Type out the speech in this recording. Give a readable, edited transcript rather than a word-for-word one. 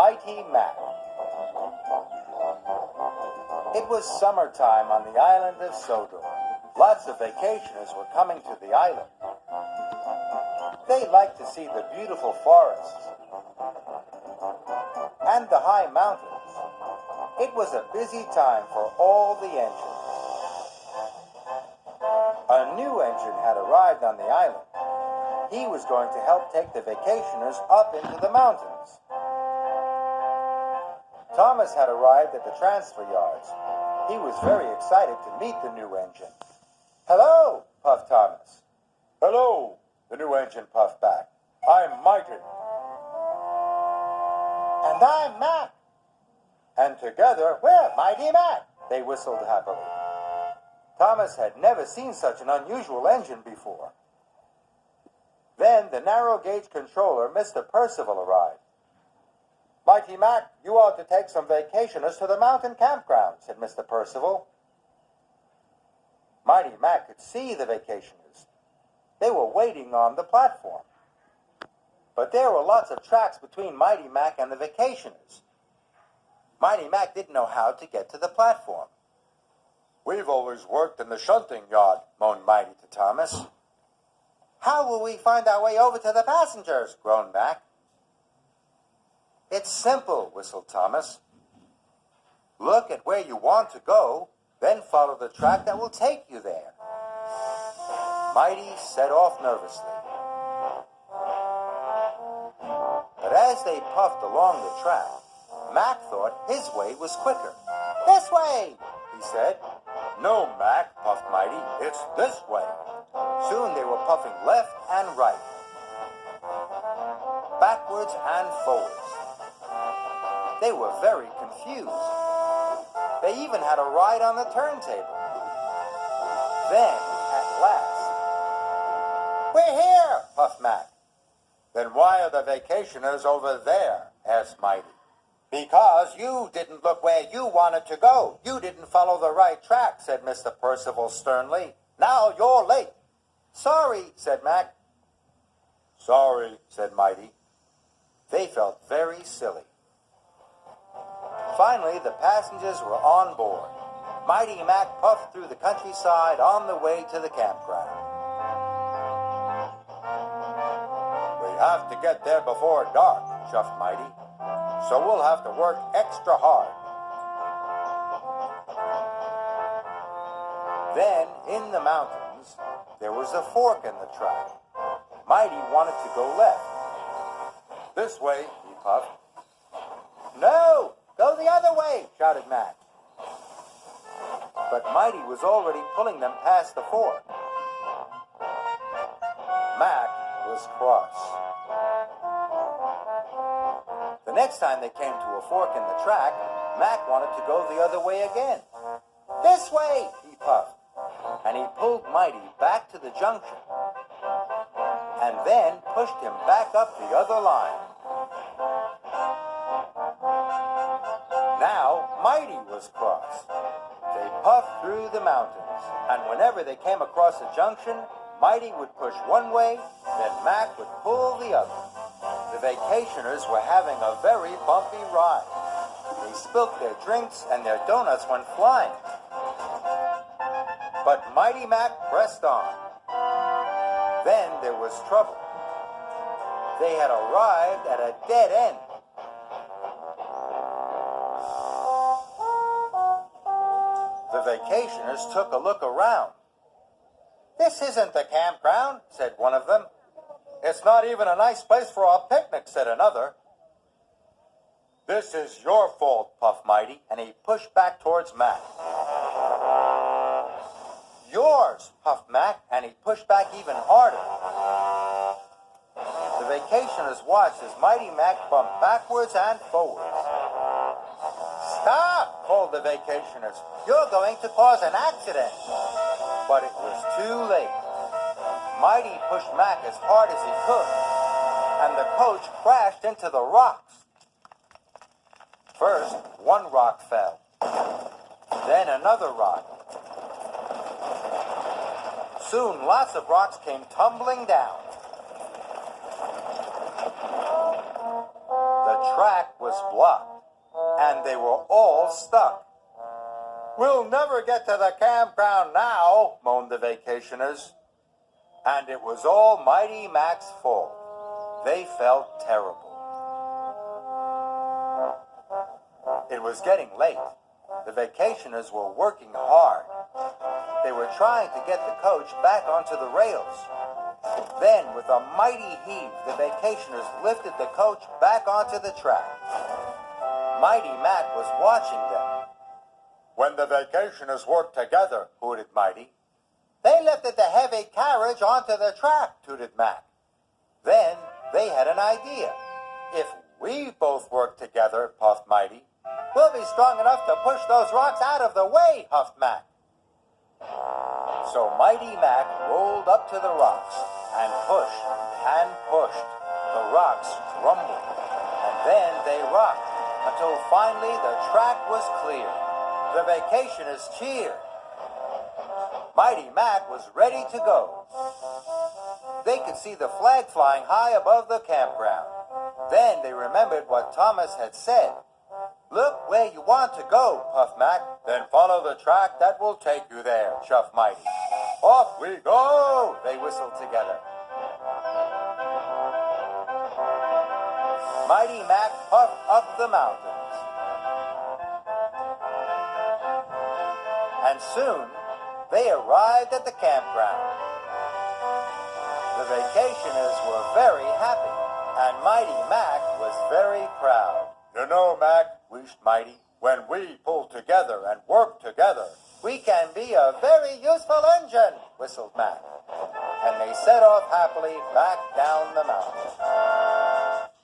Mighty Mac. It was summertime on the island of Sodor. Lots of vacationers were coming to the island. They liked to see the beautiful forests and the high mountains. It was a busy time for all the engines. A new engine had arrived on the island. He was going to help take the vacationers up into the mountains. Thomas had arrived at the transfer yards. He was very excited to meet the new engine. "Hello," puffed Thomas. "Hello," the new engine puffed back. "I'm Mighty." "And I'm Mac." And together, we're Mighty Mac, they whistled happily. Thomas had never seen such an unusual engine before. Then the narrow gauge controller, Mr. Percival, arrived. "Mighty Mac, you ought to take some vacationers to the mountain campground," said Mr. Percival. Mighty Mac could see the vacationers. They were waiting on the platform. But there were lots of tracks between Mighty Mac and the vacationers. Mighty Mac didn't know how to get to the platform. "We've always worked in the shunting yard," moaned Mighty to Thomas. "How will we find our way over to the passengers?" groaned Mac. "It's simple," whistled Thomas. "Look at where you want to go, then follow the track that will take you there." Mighty set off nervously. But as they puffed along the track, Mac thought his way was quicker. "This way," he said. "No, Mac," puffed Mighty, "it's this way." Soon they were puffing left and right, backwards and forwards. They were very confused. They even had a ride on the turntable. Then, at last, "We're here," puffed Mac. "Then why are the vacationers over there?" asked Mighty. "Because you didn't look where you wanted to go. You didn't follow the right track," said Mr. Percival sternly. "Now you're late." "Sorry," said Mac. "Sorry," said Mighty. They felt very silly. Finally, the passengers were on board. Mighty Mac puffed through the countryside on the way to the campground. "We have to get there before dark," chuffed Mighty. "So we'll have to work extra hard." Then, in the mountains, there was a fork in the track. Mighty wanted to go left. "This way," he puffed. "No! Go the other way!" shouted Mac. But Mighty was already pulling them past the fork. Mac was cross. The next time they came to a fork in the track, Mac wanted to go the other way again. "This way!" he puffed. And he pulled Mighty back to the junction, and then pushed him back up the other line. Now Mighty was cross. They puffed through the mountains, and whenever they came across a junction, Mighty would push one way, then Mac would pull the other. The vacationers were having a very bumpy ride. They spilt their drinks and their donuts went flying. But Mighty Mac pressed on. Then there was trouble. They had arrived at a dead end. The vacationers took a look around. "This isn't the campground," said one of them. "It's not even a nice place for a picnic," said another. "This is your fault," puffed Mighty, and he pushed back towards Mac. "Yours," puffed Mac, and he pushed back even harder. The vacationers watched as Mighty Mac bumped backwards and forwards. "Stop!" called the vacationers. "You're going to cause an accident." But it was too late. Mighty pushed Mac as hard as he could, and the coach crashed into the rocks. First, one rock fell. Then another rock. Soon, lots of rocks came tumbling down. The track was blocked, and they were all stuck. "We'll never get to the campground now," moaned the vacationers. And it was all Mighty Mac's fault. They felt terrible. It was getting late. The vacationers were working hard. They were trying to get the coach back onto the rails. Then, with a mighty heave, the vacationers lifted the coach back onto the track. Mighty Mac was watching them. "When the vacationers work together," hooted Mighty. "They lifted the heavy carriage onto the track," tooted Mac. Then they had an idea. "If we both work together," puffed Mighty, "we'll be strong enough to push those rocks out of the way," huffed Mac. So Mighty Mac rolled up to the rocks and pushed and pushed. The rocks rumbled, and then they rocked until finally the track was clear. The vacationers cheered. Mighty Mac was ready to go. They could see the flag flying high above the campground. Then they remembered what Thomas had said. "Look where you want to go," puffed Mac. "Then follow the track that will take you there," chuffed Mighty. "Off we go," they whistled together. Mighty Mac puffed up the mountains. And soon they arrived at the campground. The vacationers were very happy, and Mighty Mac was very proud. "You know, Mac," wheezed Mighty, "when we pull together and work together, we can be a very useful engine," whistled Mac. And they set off happily back down the mountain.